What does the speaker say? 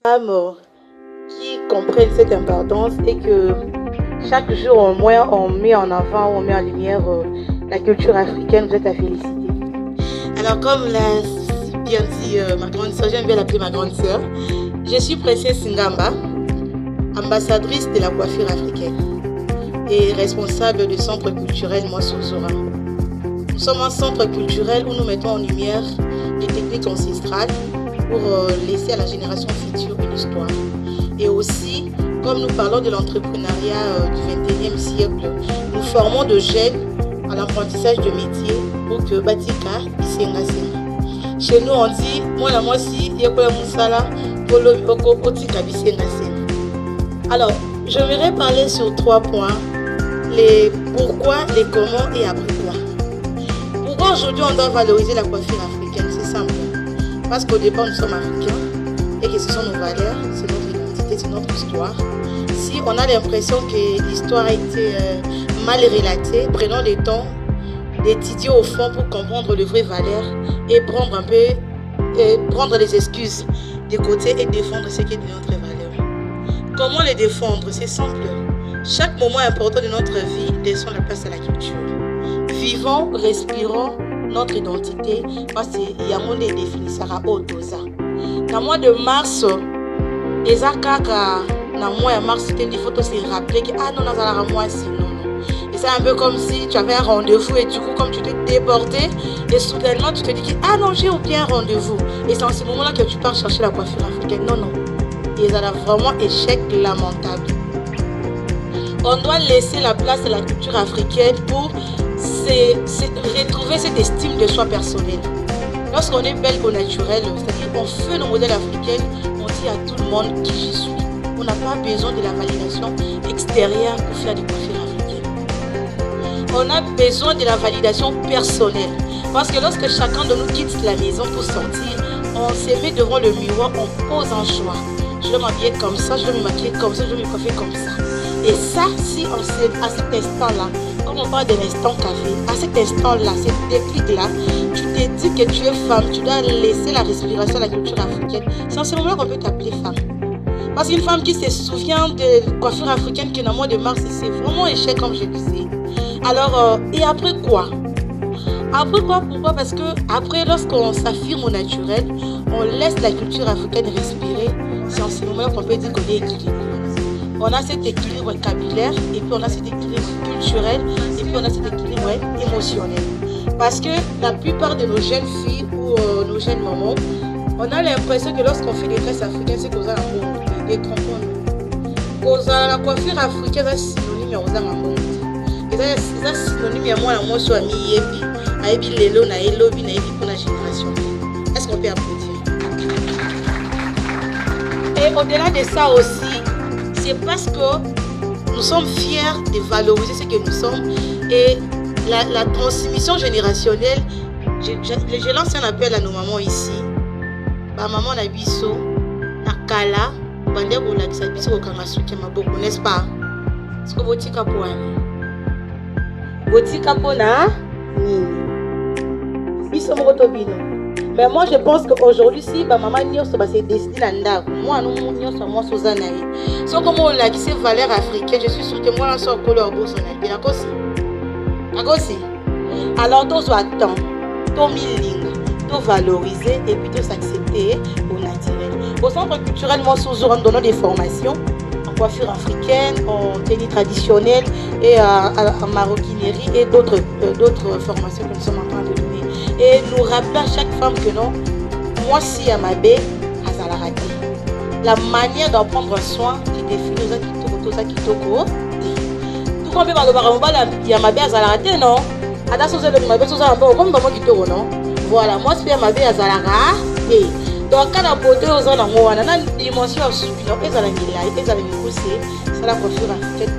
femmes qui comprennent cette importance et que chaque jour au moins on met en avant, on met en lumière la culture africaine. Vous êtes à féliciter. Alors comme l'a bien dit ma grande sœur, j'aime bien l'appeler ma grande sœur, je suis Princesse Ngamba, ambassadrice de la coiffure africaine et responsable du centre culturel Mwassozora. Nous sommes un centre culturel où nous mettons en lumière les techniques ancestrales pour laisser à la génération future une histoire. Et aussi, comme nous parlons de l'entrepreneuriat du XXIe siècle, nous formons de jeunes à l'apprentissage de métiers pour que Batika Isenga Senga. Chez nous, on dit, moi la moi si, Yekoya Moussala, Polo Oko Otika Bisenga Senga. Alors, j'aimerais parler sur 3 points, les pourquoi, les comment et après quoi. Pourquoi aujourd'hui on doit valoriser la coiffure africaine? C'est simple. Parce qu'au départ, nous sommes africains et que ce sont nos valeurs, c'est notre identité, c'est notre histoire. Si on a l'impression que l'histoire a été mal relatée, prenons le temps d'étudier au fond pour comprendre les vraies valeurs et prendre un peu, prendre les excuses de côté et défendre ce qui est de notre valeur. Comment les défendre? C'est simple. Chaque moment important de notre vie, laissons la place à la culture. Vivons, respirons notre identité parce qu'il y a un des définissara Odoza. Dans le mois de mars, les akaka, dans le mois de mars, il faut se rappeler que ah non, nous allons moi si non. Et c'est un peu comme si tu avais un rendez-vous et du coup, comme tu t'es déporté, et soudainement tu te dis que ah non, j'ai oublié un rendez-vous. Et c'est en ce moment-là que tu pars chercher la coiffure africaine. Non, non. Et ça a vraiment échec lamentable. On doit laisser la place à la culture africaine pour retrouver cette estime de soi personnelle. Lorsqu'on est belle au naturel, c'est-à-dire on fait nos modèles africains, on dit à tout le monde qui je suis. On n'a pas besoin de la validation extérieure pour faire des coiffures africaines. On a besoin de la validation personnelle. Parce que lorsque chacun de nous quitte la maison pour sortir, on se met devant le miroir, on pose un choix. Je vais m'habiller comme ça, je vais me maquiller comme ça, je vais me coiffer comme ça. Et ça, si on sait à cet instant-là, comme on parle de l'instant café, à cet instant-là, cet déclic-là, tu te dis que tu es femme, tu dois laisser la respiration à la culture africaine. C'est en ce moment-là qu'on peut t'appeler femme. Parce qu'une femme qui se souvient de coiffure africaine qui est dans le mois de mars, c'est vraiment échec comme je disais. Alors, et après quoi? Après quoi? Pourquoi? Parce que après, lorsqu'on s'affirme au naturel, on laisse la culture africaine respirer. C'est en ce moment-là qu'on peut dire qu'on est équilibré. On a cet équilibre capillaire et puis on a cet équilibre culturel et puis on a cet équilibre émotionnel. Parce que la plupart de nos jeunes filles ou nos jeunes mamans, on a l'impression que lorsqu'on fait des tresses africaines, c'est qu'on a un monde, des crampons. La coiffure africaine est synonyme aux amours. C'est synonyme à moi, moi, soit mi yebi, aebi lelo na elobi na ebi pour la génération. Est-ce qu'on peut applaudir? Et au-delà de ça aussi, c'est parce que nous sommes fiers de valoriser ce que nous sommes et la transmission générationnelle. Je lance un appel à nos mamans ici. Ma maman na biso, na kala, bande ko la kisa biso ko kangasuke maboko, n'est-ce pas? Est-ce que botika poani? Botika pona nini? Biso moko to bino. Mais moi je pense qu'aujourd'hui, si ma maman nyonso ba se décider na ndako, moi non nyonso moi soza na ye. So comme on l'a dit, ces valeurs africaines, je suis sûre que moi, on sort couleur bourse en Haïti. D'accord aussi. Alors, tous attend, tous milling, tous valoriser et puis tous accepter au naturel. Au centre culturel, moi, Mwassozora, nous donnons des formations en coiffure africaine, en tenue traditionnelle et en maroquinerie et d'autres formations que nous sommes en train de donner. Et nous rappelons à chaque femme que non, moi, si à ma baie, à Zalarati. La manière d'en prendre soin qui définit tout ça qui toko. Tout comme il y a ma belle à Zalarate, non? Attention, c'est le ma belle à comme maman qui toko, non? Voilà, moi je fais ma belle à Zalara. Et donc, quand on a aux gens, on a une dimension subie, et ça la coiffure africaine.